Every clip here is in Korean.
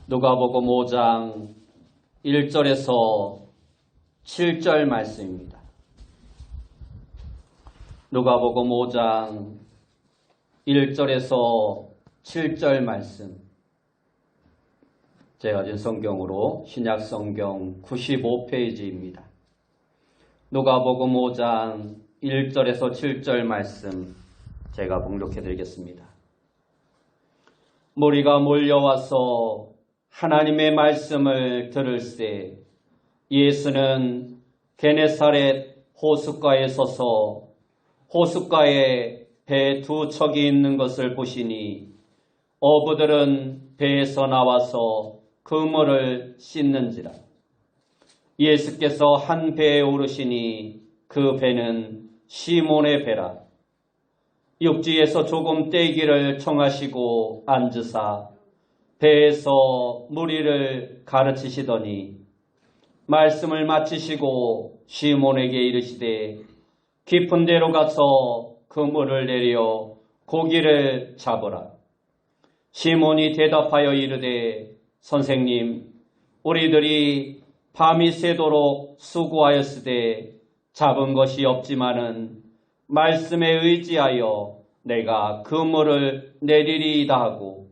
누가복음 5장 1절에서 7절 말씀입니다. 누가복음 5장 1절에서 7절 말씀. 제가 가진 성경으로 신약 성경 95페이지입니다. 누가복음 5장 1절에서 7절 말씀 제가 봉독해 드리겠습니다. 무리가 몰려와서 하나님의 말씀을 들을새 예수는 게네사렛 호숫가에 서서 호숫가에 배 두 척이 있는 것을 보시니 어부들은 배에서 나와서 그물을 씻는지라. 예수께서 한 배에 오르시니 그 배는 시몬의 배라. 육지에서 조금 떼기를 청하시고 앉으사 배에서 무리를 가르치시더니 말씀을 마치시고 시몬에게 이르시되 깊은 데로 가서 그물을 내려 고기를 잡으라. 시몬이 대답하여 이르되 선생님, 우리들이 밤이 새도록 수고하였으되 잡은 것이 없지만은 말씀에 의지하여 내가 그물을 내리리이다 하고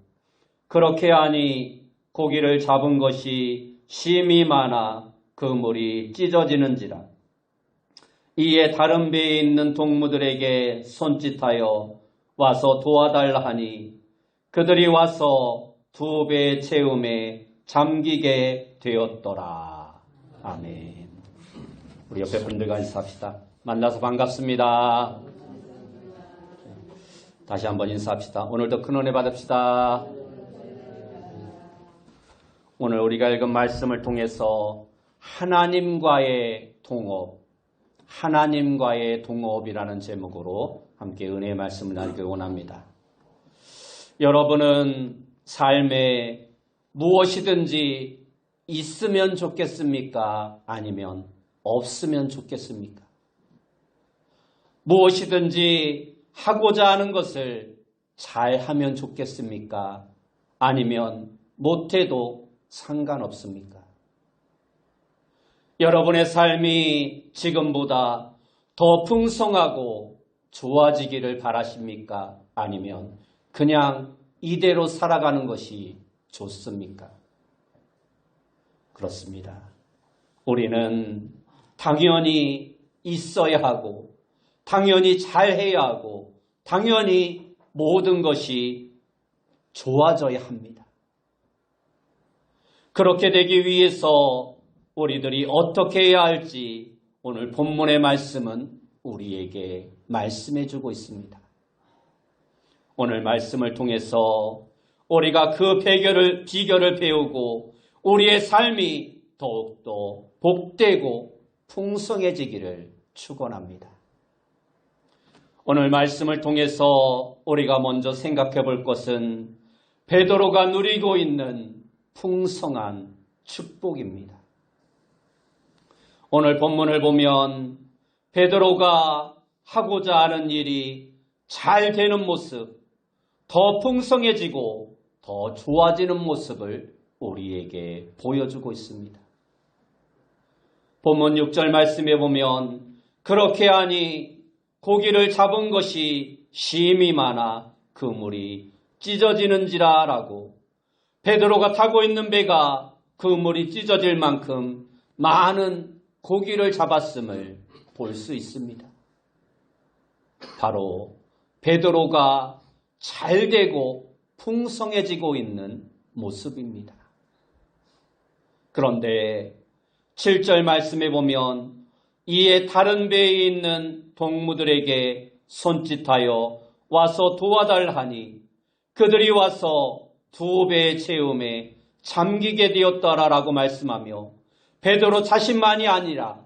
그렇게 하니 고기를 잡은 것이 심이 많아 그물이 찢어지는지라. 이에 다른 배에 있는 동무들에게 손짓하여 와서 도와달라 하니 그들이 와서 두 배의 채움에 잠기게 되었더라. 아멘. 우리 옆에 분들과 인사합시다. 만나서 반갑습니다. 다시 한번 인사합시다. 오늘도 큰 은혜 받읍시다. 오늘 우리가 읽은 말씀을 통해서 하나님과의 동업이라는 제목으로 함께 은혜의 말씀을 나누기 원합니다. 여러분은 삶에 무엇이든지 있으면 좋겠습니까? 아니면 없으면 좋겠습니까? 무엇이든지 하고자 하는 것을 잘하면 좋겠습니까? 아니면 못해도 상관없습니까? 여러분의 삶이 지금보다 더 풍성하고 좋아지기를 바라십니까? 아니면 그냥 이대로 살아가는 것이 좋습니까? 그렇습니다. 우리는 당연히 있어야 하고 당연히 잘해야 하고 당연히 모든 것이 좋아져야 합니다. 그렇게 되기 위해서 우리들이 어떻게 해야 할지 오늘 본문의 말씀은 우리에게 말씀해 주고 있습니다. 오늘 말씀을 통해서 우리가 그 비결을 배우고 우리의 삶이 더욱더 복되고 풍성해지기를 축원합니다. 오늘 말씀을 통해서 우리가 먼저 생각해 볼 것은 베드로가 누리고 있는 풍성한 축복입니다. 오늘 본문을 보면 베드로가 하고자 하는 일이 잘 되는 모습, 더 풍성해지고 더 좋아지는 모습을 우리에게 보여주고 있습니다. 본문 6절 말씀에 보면 그렇게 하니 고기를 잡은 것이 심이 많아 그물이 찢어지는지라 라고 베드로가 타고 있는 배가 그물이 찢어질 만큼 많은 고기를 잡았음을 볼 수 있습니다. 바로 베드로가 잘되고 풍성해지고 있는 모습입니다. 그런데 7절 말씀에 보면 이에 다른 배에 있는 동무들에게 손짓하여 와서 도와달라 하니 그들이 와서 두 배의 채움에 잠기게 되었더라라고 말씀하며 베드로 자신만이 아니라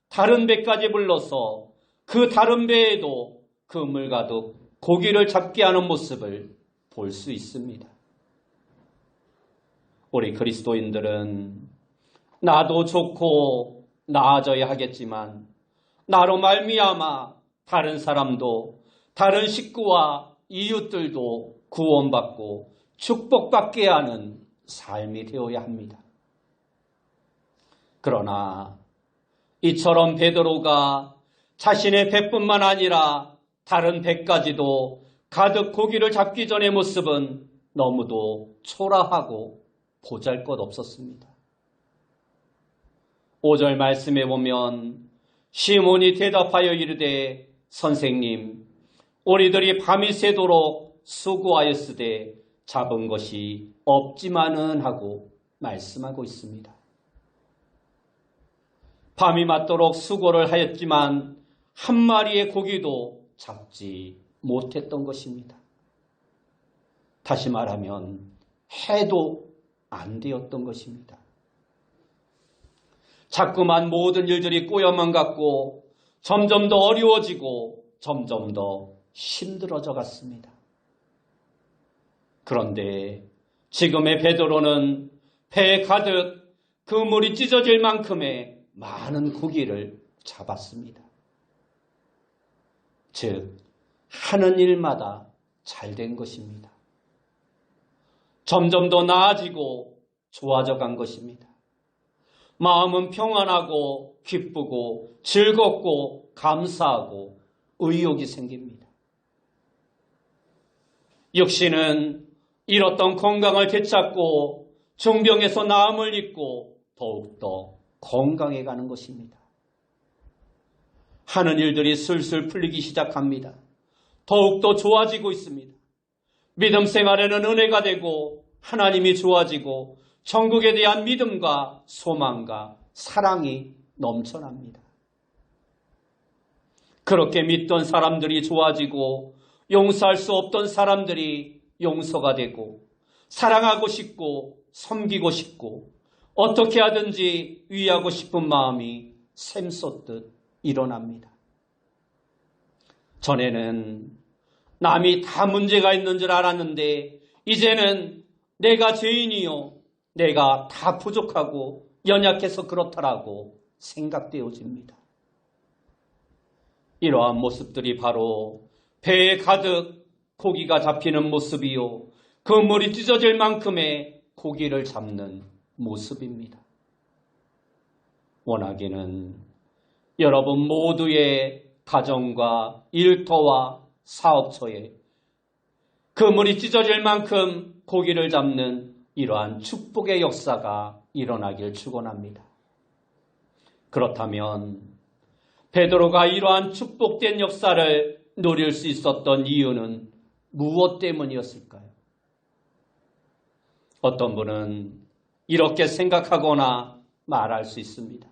다른 배까지 불러서 그 다른 배에도 그물 가득 고기를 잡게 하는 모습을 볼 수 있습니다. 우리 그리스도인들은 나도 좋고 나아져야 하겠지만 나로 말미암아 다른 사람도 다른 식구와 이웃들도 구원받고 축복받게 하는 삶이 되어야 합니다. 그러나 이처럼 베드로가 자신의 배뿐만 아니라 다른 배까지도 가득 고기를 잡기 전의 모습은 너무도 초라하고 보잘것없었습니다. 5절 말씀에 보면 시몬이 대답하여 이르되 선생님, 우리들이 밤이 새도록 수고하였으되 잡은 것이 없지만은 하고 말씀하고 있습니다. 밤이 맞도록 수고를 하였지만 한 마리의 고기도 잡지 못했던 것입니다. 다시 말하면 해도 안 되었던 것입니다. 자꾸만 모든 일들이 꼬여만 갔고 점점 더 어려워지고 점점 더 힘들어져 갔습니다. 그런데 지금의 베드로는 배에 가득 그물이 찢어질 만큼의 많은 고기를 잡았습니다. 즉, 하는 일마다 잘 된 것입니다. 점점 더 나아지고 좋아져 간 것입니다. 마음은 평안하고 기쁘고 즐겁고 감사하고 의욕이 생깁니다. 육신은 잃었던 건강을 되찾고 중병에서 나음을 입고 더욱더 건강해가는 것입니다. 하는 일들이 슬슬 풀리기 시작합니다. 더욱더 좋아지고 있습니다. 믿음 생활에는 은혜가 되고 하나님이 좋아지고 천국에 대한 믿음과 소망과 사랑이 넘쳐납니다. 그렇게 믿던 사람들이 좋아지고 용서할 수 없던 사람들이 용서가 되고 사랑하고 싶고 섬기고 싶고 어떻게 하든지 위하고 싶은 마음이 샘솟듯 일어납니다. 전에는 남이 다 문제가 있는 줄 알았는데 이제는 내가 죄인이요, 내가 다 부족하고 연약해서 그렇다라고 생각되어집니다. 이러한 모습들이 바로 배에 가득 고기가 잡히는 모습이요, 그물이 찢어질 만큼의 고기를 잡는 모습입니다. 원하기는 여러분 모두의 가정과 일터와 사업처에 그물이 찢어질 만큼 고기를 잡는 이러한 축복의 역사가 일어나길 축원합니다. 그렇다면 베드로가 이러한 축복된 역사를 누릴 수 있었던 이유는 무엇 때문이었을까요? 어떤 분은 이렇게 생각하거나 말할 수 있습니다.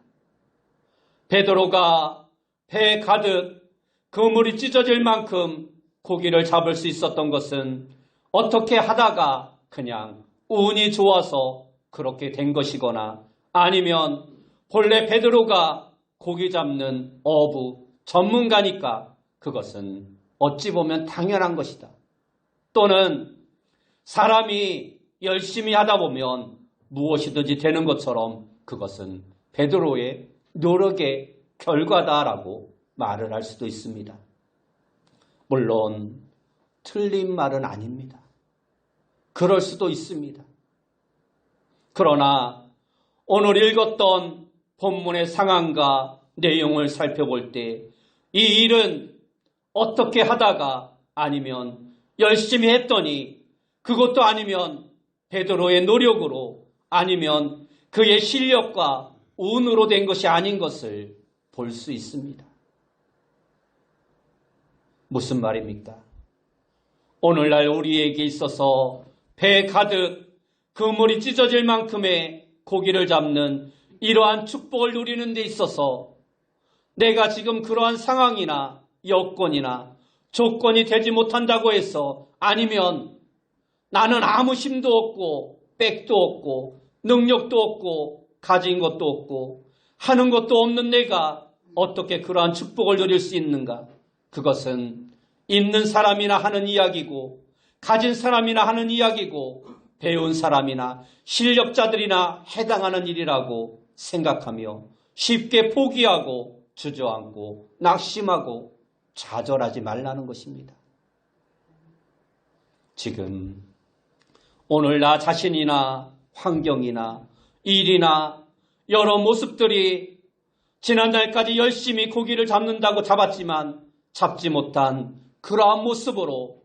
베드로가 배에 가득 그물이 찢어질 만큼 고기를 잡을 수 있었던 것은 어떻게 하다가 그냥 운이 좋아서 그렇게 된 것이거나 아니면 본래 베드로가 고기 잡는 어부 전문가니까 그것은 어찌 보면 당연한 것이다. 또는 사람이 열심히 하다 보면 무엇이든지 되는 것처럼 그것은 베드로의 노력의 결과다라고 말을 할 수도 있습니다. 물론 틀린 말은 아닙니다. 그럴 수도 있습니다. 그러나 오늘 읽었던 본문의 상황과 내용을 살펴볼 때 이 일은 어떻게 하다가 아니면 열심히 했더니 그것도 아니면 베드로의 노력으로 아니면 그의 실력과 운으로 된 것이 아닌 것을 볼 수 있습니다. 무슨 말입니까? 오늘날 우리에게 있어서 배 가득 그물이 찢어질 만큼의 고기를 잡는 이러한 축복을 누리는 데 있어서 내가 지금 그러한 상황이나 여건이나 조건이 되지 못한다고 해서 아니면 나는 아무 힘도 없고 백도 없고 능력도 없고 가진 것도 없고 하는 것도 없는 내가 어떻게 그러한 축복을 누릴 수 있는가? 그것은 있는 사람이나 하는 이야기고 가진 사람이나 하는 이야기고 배운 사람이나 실력자들이나 해당하는 일이라고 생각하며 쉽게 포기하고 주저앉고 낙심하고 좌절하지 말라는 것입니다. 지금 오늘 나 자신이나 환경이나 일이나 여러 모습들이 지난날까지 열심히 고기를 잡는다고 잡았지만 잡지 못한 그러한 모습으로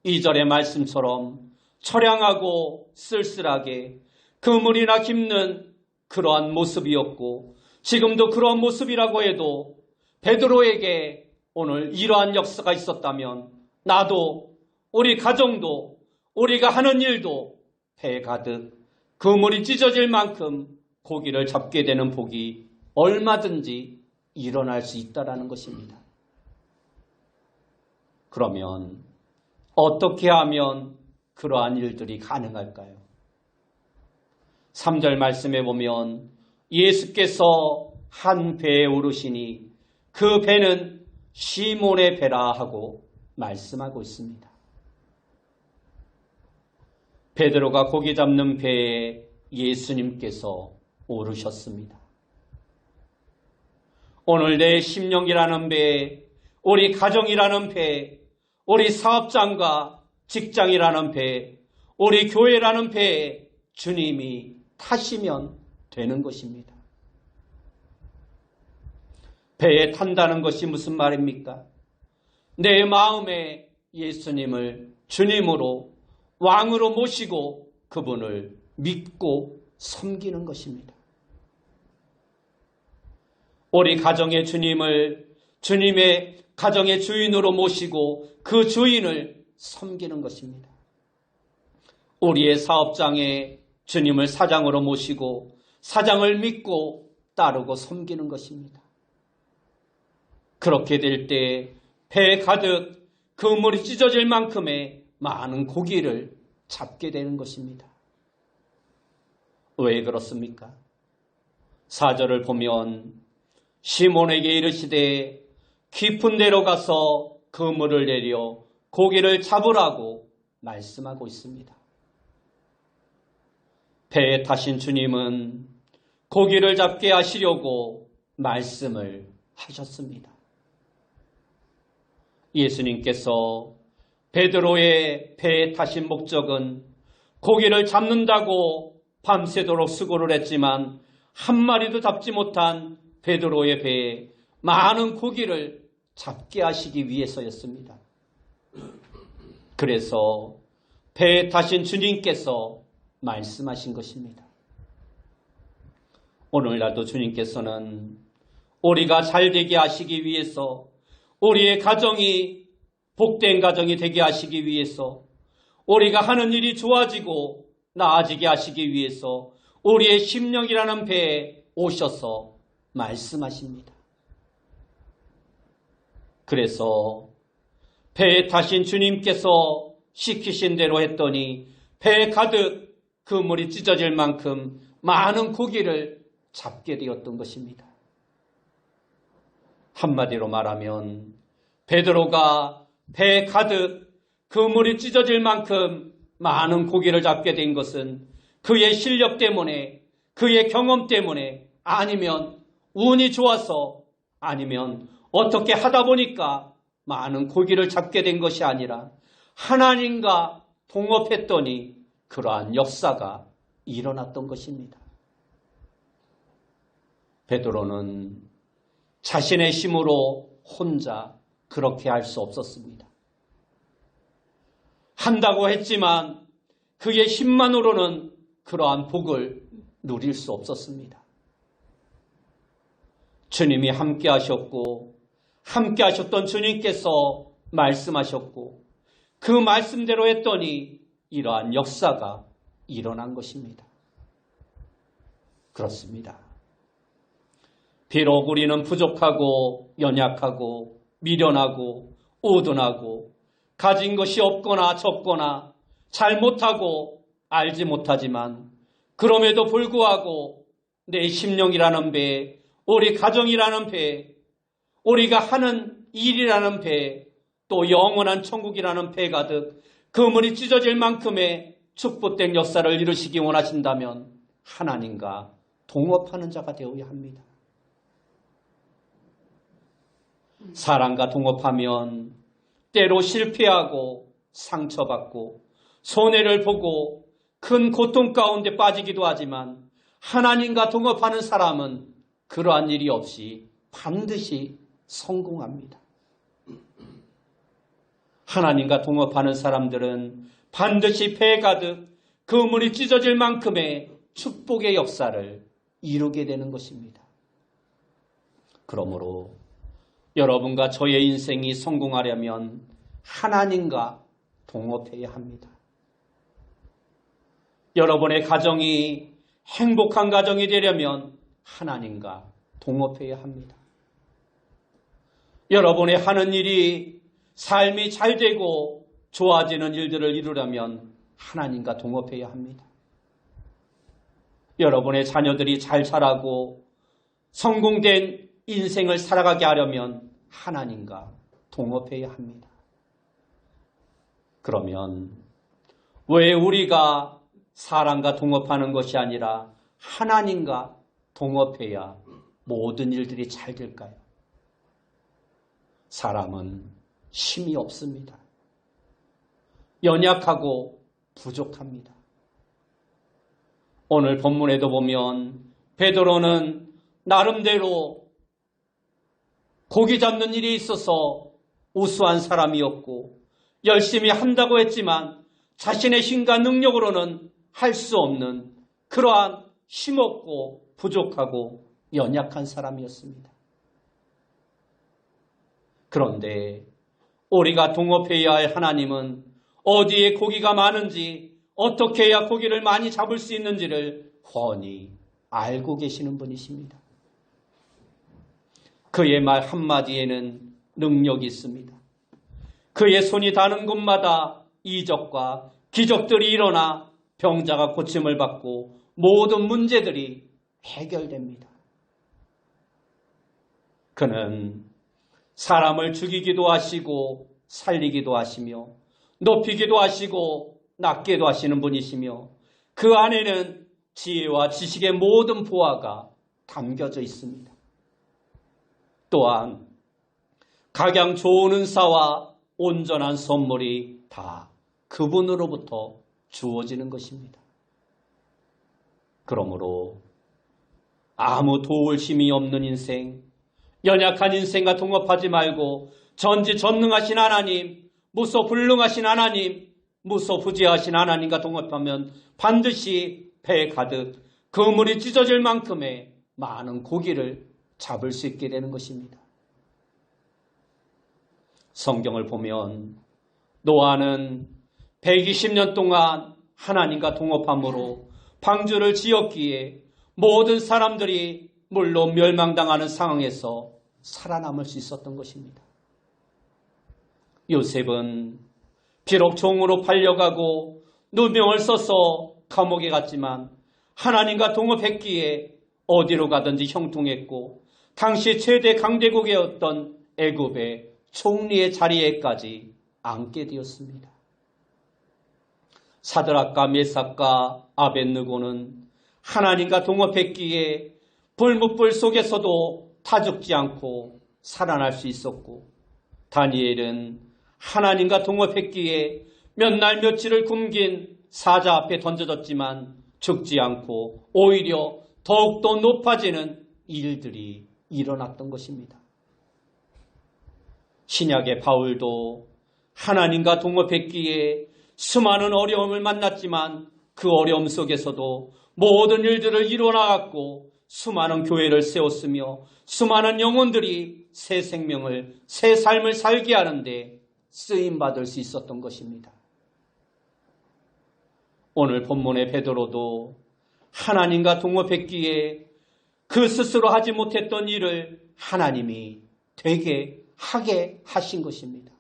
2절의 말씀처럼 처량하고 쓸쓸하게 그물이나 깁는 그러한 모습이었고, 지금도 그러한 모습이라고 해도 베드로에게 오늘 이러한 역사가 있었다면 나도, 우리 가정도, 우리가 하는 일도 배 가득 그물이 찢어질 만큼 고기를 잡게 되는 복이 얼마든지 일어날 수 있다는 것입니다. 그러면 어떻게 하면 그러한 일들이 가능할까요? 3절 말씀에 보면 예수께서 한 배에 오르시니 그 배는 시몬의 배라 하고 말씀하고 있습니다. 베드로가 고기 잡는 배에 예수님께서 오르셨습니다. 오늘 내 심령이라는 배, 우리 가정이라는 배, 우리 사업장과 직장이라는 배, 우리 교회라는 배에 주님이 타시면 되는 것입니다. 배에 탄다는 것이 무슨 말입니까? 내 마음에 예수님을 주님으로, 왕으로 모시고 그분을 믿고 섬기는 것입니다. 우리 가정의 주님을 주님의 가정의 주인으로 모시고 그 주인을 섬기는 것입니다. 우리의 사업장에 주님을 사장으로 모시고 사장을 믿고 따르고 섬기는 것입니다. 그렇게 될 때 배 가득 그물이 찢어질 만큼의 많은 고기를 잡게 되는 것입니다. 왜 그렇습니까? 4절을 보면 시몬에게 이르시되 깊은 데로 가서 그물을 내려 고기를 잡으라고 말씀하고 있습니다. 배에 타신 주님은 고기를 잡게 하시려고 말씀을 하셨습니다. 예수님께서 베드로의 배에 타신 목적은 고기를 잡는다고 밤새도록 수고를 했지만 한 마리도 잡지 못한 베드로의 배에 많은 고기를 잡게 하시기 위해서였습니다. 그래서 배에 타신 주님께서 말씀하신 것입니다. 오늘날도 주님께서는 우리가 잘되게 하시기 위해서, 우리의 가정이 복된 가정이 되게 하시기 위해서, 우리가 하는 일이 좋아지고 나아지게 하시기 위해서 우리의 심령이라는 배에 오셔서 말씀하십니다. 그래서 배에 타신 주님께서 시키신 대로 했더니 배 가득 그물이 찢어질 만큼 많은 고기를 잡게 되었던 것입니다. 한마디로 말하면 베드로가 배 가득 그물이 찢어질 만큼 많은 고기를 잡게 된 것은 그의 실력 때문에, 그의 경험 때문에, 아니면 운이 좋아서, 아니면 어떻게 하다 보니까 많은 고기를 잡게 된 것이 아니라 하나님과 동업했더니 그러한 역사가 일어났던 것입니다. 베드로는 자신의 힘으로 혼자 그렇게 할 수 없었습니다. 한다고 했지만 그의 힘만으로는 그러한 복을 누릴 수 없었습니다. 주님이 함께 하셨고, 함께 하셨던 주님께서 말씀하셨고, 그 말씀대로 했더니 이러한 역사가 일어난 것입니다. 그렇습니다. 비록 우리는 부족하고 연약하고 미련하고 우둔하고 가진 것이 없거나 적거나 잘못하고 알지 못하지만, 그럼에도 불구하고 내 심령이라는 배, 우리 가정이라는 배, 우리가 하는 일이라는 배, 또 영원한 천국이라는 배 가득 그물이 찢어질 만큼의 축복된 역사를 이루시기 원하신다면 하나님과 동업하는 자가 되어야 합니다. 사람과 동업하면 때로 실패하고 상처받고 손해를 보고 큰 고통 가운데 빠지기도 하지만 하나님과 동업하는 사람은 그러한 일이 없이 반드시 성공합니다. 하나님과 동업하는 사람들은 반드시 배 가득 그물이 찢어질 만큼의 축복의 역사를 이루게 되는 것입니다. 그러므로 여러분과 저의 인생이 성공하려면 하나님과 동업해야 합니다. 여러분의 가정이 행복한 가정이 되려면 하나님과 동업해야 합니다. 여러분의 하는 일이 삶이 잘 되고 좋아지는 일들을 이루려면 하나님과 동업해야 합니다. 여러분의 자녀들이 잘 자라고 성공된 인생을 살아가게 하려면 하나님과 동업해야 합니다. 그러면 왜 우리가 사람과 동업하는 것이 아니라 하나님과 동업해야 모든 일들이 잘 될까요? 사람은 힘이 없습니다. 연약하고 부족합니다. 오늘 본문에도 보면 베드로는 나름대로 고기 잡는 일이 있어서 우수한 사람이었고 열심히 한다고 했지만 자신의 힘과 능력으로는 할 수 없는 그러한 힘없고 부족하고 연약한 사람이었습니다. 그런데 우리가 동업해야 할 하나님은 어디에 고기가 많은지 어떻게 해야 고기를 많이 잡을 수 있는지를 훤히 알고 계시는 분이십니다. 그의 말 한마디에는 능력이 있습니다. 그의 손이 닿는 곳마다 이적과 기적들이 일어나 병자가 고침을 받고 모든 문제들이 해결됩니다. 그는 사람을 죽이기도 하시고 살리기도 하시며 높이기도 하시고 낮게도 하시는 분이시며 그 안에는 지혜와 지식의 모든 보화가 담겨져 있습니다. 또한 각양 좋은 은사와 온전한 선물이 다 그분으로부터 주어지는 것입니다. 그러므로 아무 도울 힘이 없는 인생, 연약한 인생과 동업하지 말고 전지전능하신 하나님, 무소불능하신 하나님, 무소부지하신 하나님과 동업하면 반드시 배에 가득 그물이 찢어질 만큼의 많은 고기를 잡을 수 있게 되는 것입니다. 성경을 보면 노아는 120년 동안 하나님과 동업함으로 방주를 지었기에 모든 사람들이 물론 멸망당하는 상황에서 살아남을 수 있었던 것입니다. 요셉은 비록 종으로 팔려가고 누명을 써서 감옥에 갔지만 하나님과 동업했기에 어디로 가든지 형통했고 당시 최대 강대국이었던 애굽의 총리의 자리에까지 앉게 되었습니다. 사드락과 메삭과 아벳느고는 하나님과 동업했기에 불뭇불 속에서도 타죽지 않고 살아날 수 있었고 다니엘은 하나님과 동업했기에 몇 날 며칠을 굶긴 사자 앞에 던져졌지만 죽지 않고 오히려 더욱더 높아지는 일들이 일어났던 것입니다. 신약의 바울도 하나님과 동업했기에 수많은 어려움을 만났지만 그 어려움 속에서도 모든 일들을 이뤄나갔고 수많은 교회를 세웠으며 수많은 영혼들이 새 생명을, 새 삶을 살게 하는데 쓰임받을 수 있었던 것입니다. 오늘 본문의 베드로도 하나님과 동업했기에 그 스스로 하지 못했던 일을 하나님이 되게 하게 하신 것입니다.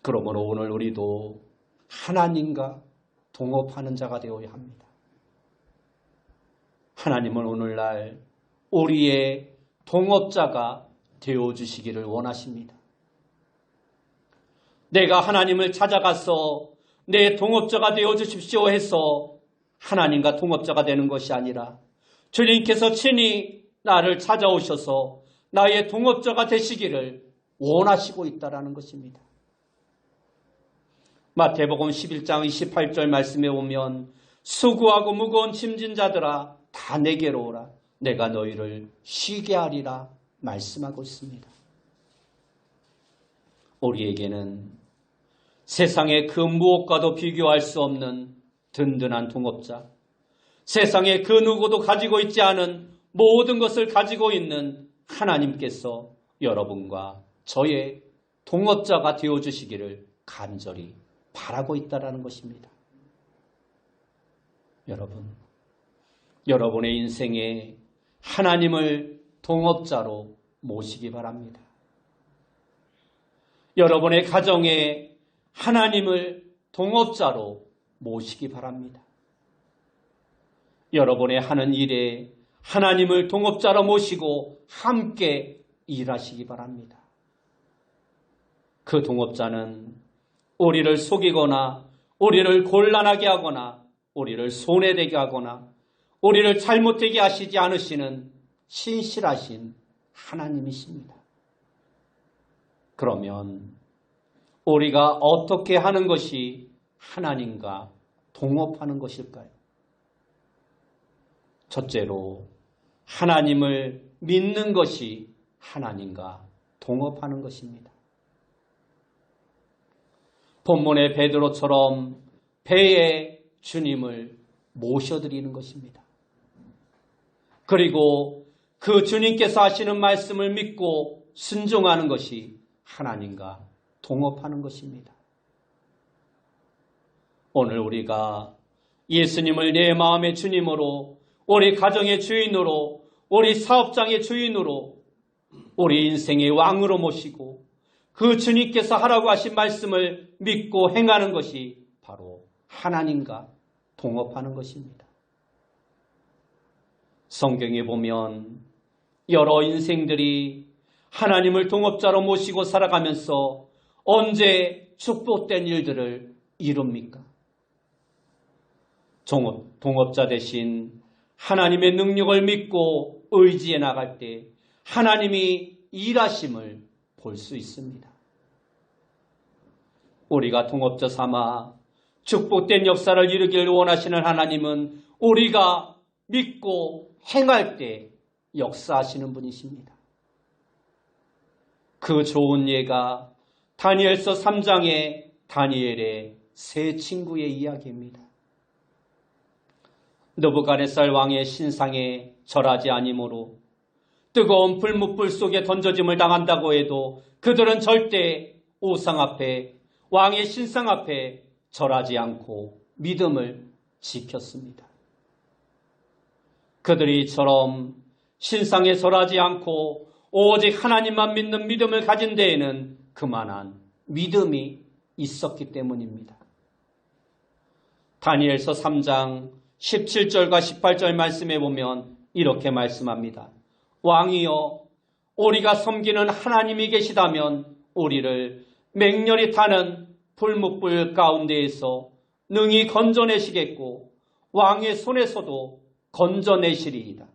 그러므로 오늘 우리도 하나님과 동업하는 자가 되어야 합니다. 하나님은 오늘날 우리의 동업자가 되어주시기를 원하십니다. 내가 하나님을 찾아가서 내 동업자가 되어주십시오 해서 하나님과 동업자가 되는 것이 아니라 주님께서 친히 나를 찾아오셔서 나의 동업자가 되시기를 원하시고 있다는 것입니다. 마태복음 11장 28절 말씀에 보면 수고하고 무거운 짐진 자들아 다 내게로 오라. 내가 너희를 쉬게 하리라 말씀하고 있습니다. 우리에게는 세상의 그 무엇과도 비교할 수 없는 든든한 동업자, 세상에 그 누구도 가지고 있지 않은 모든 것을 가지고 있는 하나님께서 여러분과 저의 동업자가 되어주시기를 간절히 바라고 있다는 것입니다. 여러분의 인생에 하나님을 동업자로 모시기 바랍니다. 여러분의 가정에 하나님을 동업자로 모시기 바랍니다. 여러분의 하는 일에 하나님을 동업자로 모시고 함께 일하시기 바랍니다. 그 동업자는 우리를 속이거나 우리를 곤란하게 하거나 우리를 손해되게 하거나 우리를 잘못되게 하시지 않으시는 신실하신 하나님이십니다. 그러면 우리가 어떻게 하는 것이 하나님과 동업하는 것일까요? 첫째로 하나님을 믿는 것이 하나님과 동업하는 것입니다. 본문의 베드로처럼 배에 주님을 모셔드리는 것입니다. 그리고 그 주님께서 하시는 말씀을 믿고 순종하는 것이 하나님과 동업하는 것입니다. 오늘 우리가 예수님을 내 마음의 주님으로, 우리 가정의 주인으로, 우리 사업장의 주인으로, 우리 인생의 왕으로 모시고 그 주님께서 하라고 하신 말씀을 믿고 행하는 것이 바로 하나님과 동업하는 것입니다. 성경에 보면 여러 인생들이 하나님을 동업자로 모시고 살아가면서 언제 축복된 일들을 이룹니까? 동업자 대신 하나님의 능력을 믿고 의지해 나갈 때 하나님이 일하심을 볼 수 있습니다. 우리가 동업자 삼아 축복된 역사를 이루기를 원하시는 하나님은 우리가 믿고 행할 때 역사하시는 분이십니다. 그 좋은 예가 다니엘서 3장의 다니엘의 세 친구의 이야기입니다. 느부갓네살 왕의 신상에 절하지 아니므로 뜨거운 불뭇불 속에 던져짐을 당한다고 해도 그들은 절대 우상 앞에, 왕의 신상 앞에 절하지 않고 믿음을 지켰습니다. 그들이 이처럼 신상에 절하지 않고 오직 하나님만 믿는 믿음을 가진 데에는 그만한 믿음이 있었기 때문입니다. 다니엘서 3장 17절과 18절 말씀에 보면 이렇게 말씀합니다. 왕이여, 우리가 섬기는 하나님이 계시다면 우리를 맹렬히 타는 불뭇불 가운데에서 능히 건져내시겠고 왕의 손에서도 건져내시리이다.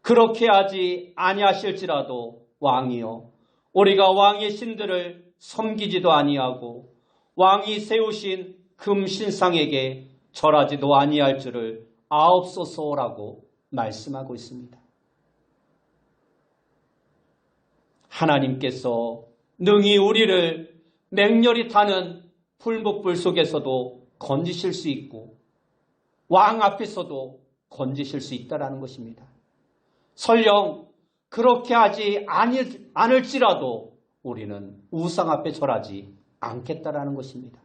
그렇게 하지 아니하실지라도 왕이여, 우리가 왕의 신들을 섬기지도 아니하고 왕이 세우신 금신상에게 절하지도 아니할 줄을 아옵소서라고 말씀하고 있습니다. 하나님께서 능히 우리를 맹렬히 타는 불뭇불 속에서도 건지실 수 있고 왕 앞에서도 건지실 수 있다는 것입니다. 설령 그렇게 하지 않을지라도 우리는 우상 앞에 절하지 않겠다라는 것입니다.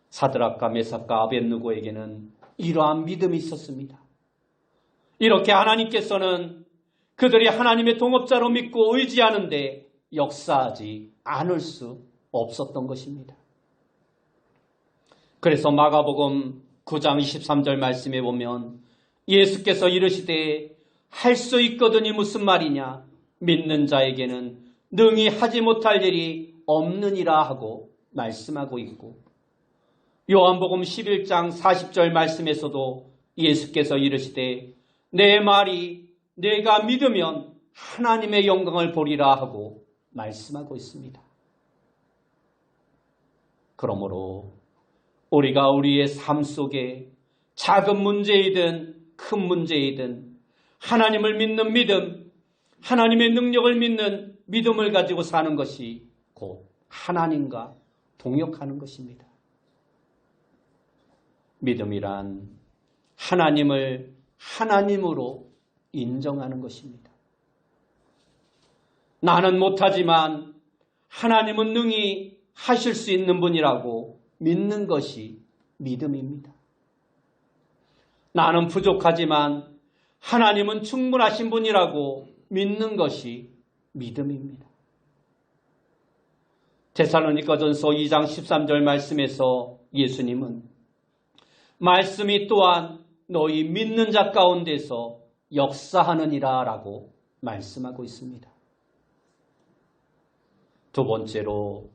사드락과 메삭과 아벳느고에게는 이러한 믿음이 있었습니다. 이렇게 하나님께서는 그들이 하나님의 동업자로 믿고 의지하는데 역사하지 않을 수 없었던 것입니다. 그래서 마가복음 9장 23절 말씀에 보면 예수께서 이르시되 할 수 있거든이 무슨 말이냐, 믿는 자에게는 능히 하지 못할 일이 없느니라 하고 말씀하고 있고, 요한복음 11장 40절 말씀에서도 예수께서 이르시되 내 말이 내가 믿으면 하나님의 영광을 보리라 하고 말씀하고 있습니다. 그러므로 우리가 우리의 삶 속에 작은 문제이든 큰 문제이든 하나님을 믿는 믿음, 하나님의 능력을 믿는 믿음을 가지고 사는 것이 곧 하나님과 동역하는 것입니다. 믿음이란 하나님을 하나님으로 인정하는 것입니다. 나는 못하지만 하나님은 능히 하실 수 있는 분이라고 믿는 것이 믿음입니다. 나는 부족하지만 하나님은 충분하신 분이라고 믿는 것이 믿음입니다. 데살로니가전서 2장 13절 말씀에서 예수님은 말씀이 또한 너희 믿는 자 가운데서 역사하느니라 라고 말씀하고 있습니다. 두 번째로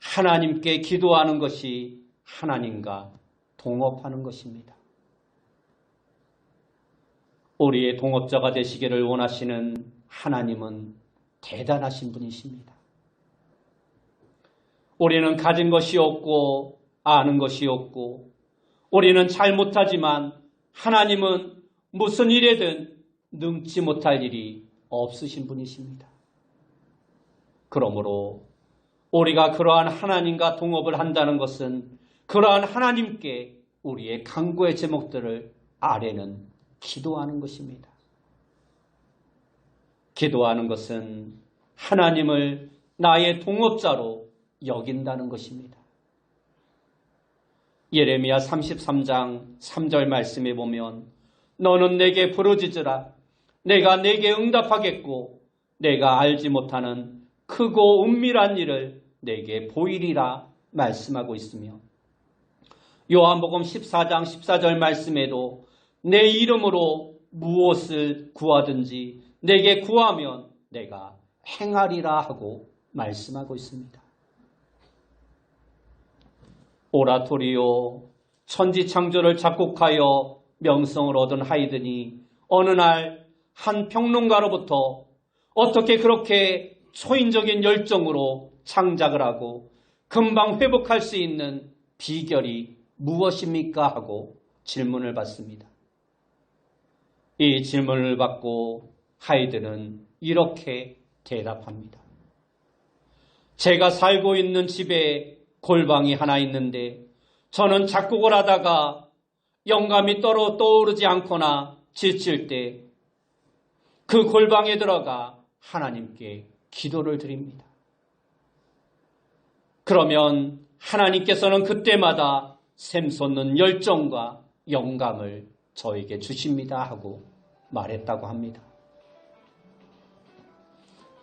하나님께 기도하는 것이 하나님과 동업하는 것입니다. 우리의 동업자가 되시기를 원하시는 하나님은 대단하신 분이십니다. 우리는 가진 것이 없고 아는 것이 없고 우리는 잘 못하지만 하나님은 무슨 일에든 능치 못할 일이 없으신 분이십니다. 그러므로 우리가 그러한 하나님과 동업을 한다는 것은 그러한 하나님께 우리의 간구의 제목들을 아뢰는 기도하는 것입니다. 기도하는 것은 하나님을 나의 동업자로 여긴다는 것입니다. 예레미야 33장 3절 말씀에 보면 너는 내게 부르짖으라 내가 내게 응답하겠고 내가 알지 못하는 크고 은밀한 일을 내게 보이리라 말씀하고 있으며 요한복음 14장 14절 말씀에도 내 이름으로 무엇을 구하든지 내게 구하면 내가 행하리라 하고 말씀하고 있습니다. 오라토리오 천지창조를 작곡하여 명성을 얻은 하이든이 어느 날 한 평론가로부터 어떻게 그렇게 초인적인 열정으로 창작을 하고 금방 회복할 수 있는 비결이 무엇입니까? 하고 질문을 받습니다. 이 질문을 받고 하이든은 이렇게 대답합니다. 제가 살고 있는 집에 골방이 하나 있는데 저는 작곡을 하다가 영감이 떠오르지 않거나 지칠 때 그 골방에 들어가 하나님께 기도를 드립니다. 그러면 하나님께서는 그때마다 샘솟는 열정과 영감을 저에게 주십니다 하고 말했다고 합니다.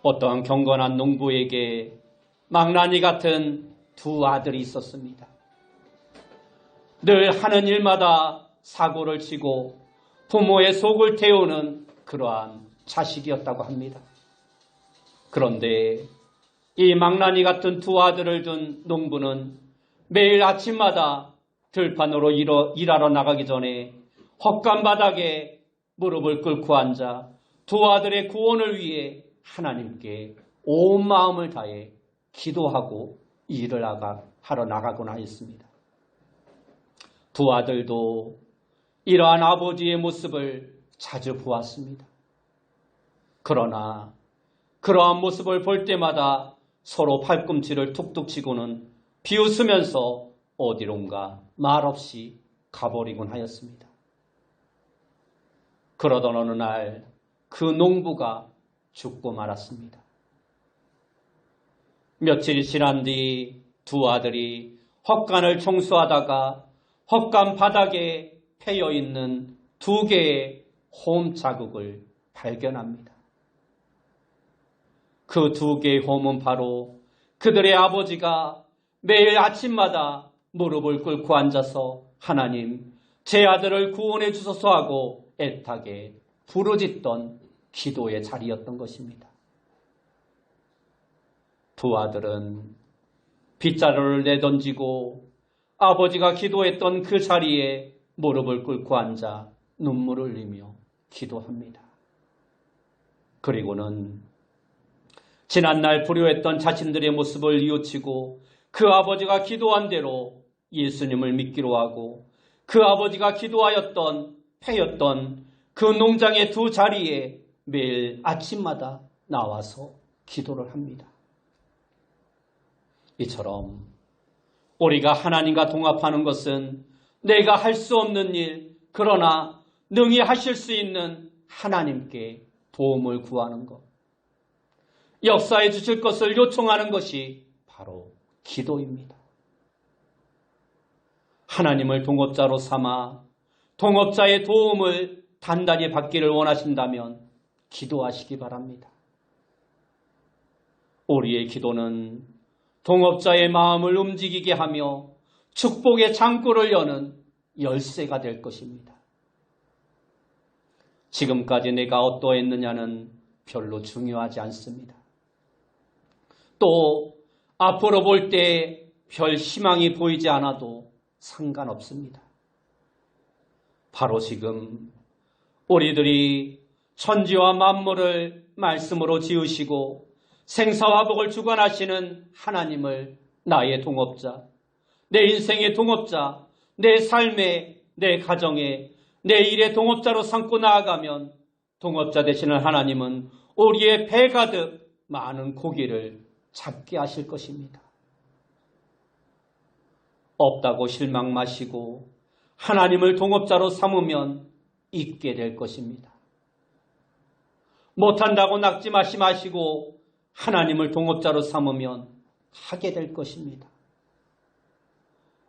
어떠한 경건한 농부에게 망나니 같은 두 아들이 있었습니다. 늘 하는 일마다 사고를 치고 부모의 속을 태우는 그러한 자식이었다고 합니다. 그런데 이 망나니 같은 두 아들을 둔 농부는 매일 아침마다 들판으로 일하러 나가기 전에 헛간 바닥에 무릎을 꿇고 앉아 두 아들의 구원을 위해 하나님께 온 마음을 다해 기도하고 일을 하러 나가곤 하였습니다. 두 아들도 이러한 아버지의 모습을 자주 보았습니다. 그러나 그러한 모습을 볼 때마다 서로 팔꿈치를 툭툭 치고는 비웃으면서 어디론가 말없이 가버리곤 하였습니다. 그러던 어느 날 그 농부가 죽고 말았습니다. 며칠이 지난 뒤 두 아들이 헛간을 청소하다가 헛간 바닥에 패여있는 두 개의 홈 자국을 발견합니다. 그 두 개의 홈은 바로 그들의 아버지가 매일 아침마다 무릎을 꿇고 앉아서 하나님, 제 아들을 구원해 주소서 하고 애타게 부르짖던 기도의 자리였던 것입니다. 두 아들은 빗자루를 내던지고 아버지가 기도했던 그 자리에 무릎을 꿇고 앉아 눈물을 흘리며 기도합니다. 그리고는 지난날 불효했던 자신들의 모습을 뉘우치고 그 아버지가 기도한 대로 예수님을 믿기로 하고 그 아버지가 기도하였던 패였던 그 농장의 두 자리에 매일 아침마다 나와서 기도를 합니다. 이처럼 우리가 하나님과 동합하는 것은 내가 할 수 없는 일, 그러나 능히 하실 수 있는 하나님께 도움을 구하는 것, 역사해 주실 것을 요청하는 것이 바로 기도입니다. 하나님을 동업자로 삼아 동업자의 도움을 단단히 받기를 원하신다면 기도하시기 바랍니다. 우리의 기도는 동업자의 마음을 움직이게 하며 축복의 창구를 여는 열쇠가 될 것입니다. 지금까지 내가 어떠했느냐는 별로 중요하지 않습니다. 또 앞으로 볼 때 별 희망이 보이지 않아도 상관없습니다. 바로 지금 우리들이 천지와 만물을 말씀으로 지으시고 생사화복을 주관하시는 하나님을 나의 동업자, 내 인생의 동업자, 내 삶의, 내 가정의, 내 일의 동업자로 삼고 나아가면 동업자 되시는 하나님은 우리의 배 가득 많은 고기를 잡게 하실 것입니다. 없다고 실망 마시고 하나님을 동업자로 삼으면 있게 될 것입니다. 못한다고 낙심하지 마시고 하나님을 동업자로 삼으면 하게 될 것입니다.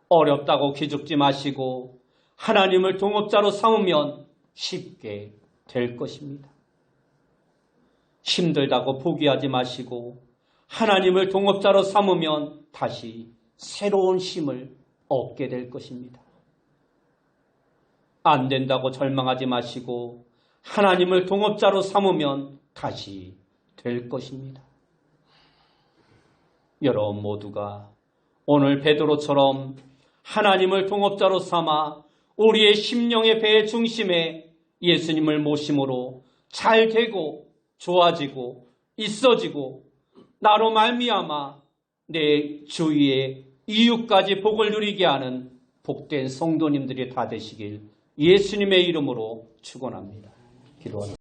어렵다고 기죽지 마시고 하나님을 동업자로 삼으면 쉽게 될 것입니다. 힘들다고 포기하지 마시고 하나님을 동업자로 삼으면 다시 새로운 힘을 얻게 될 것입니다. 안 된다고 절망하지 마시고 하나님을 동업자로 삼으면 다시 될 것입니다. 여러분 모두가 오늘 베드로처럼 하나님을 동업자로 삼아 우리의 심령의 배의 중심에 예수님을 모심으로 잘 되고 좋아지고 있어지고 나로 말미암아 내 주위의 이웃까지 복을 누리게 하는 복된 성도님들이 다 되시길 예수님의 이름으로 축원합니다. 기도합니다.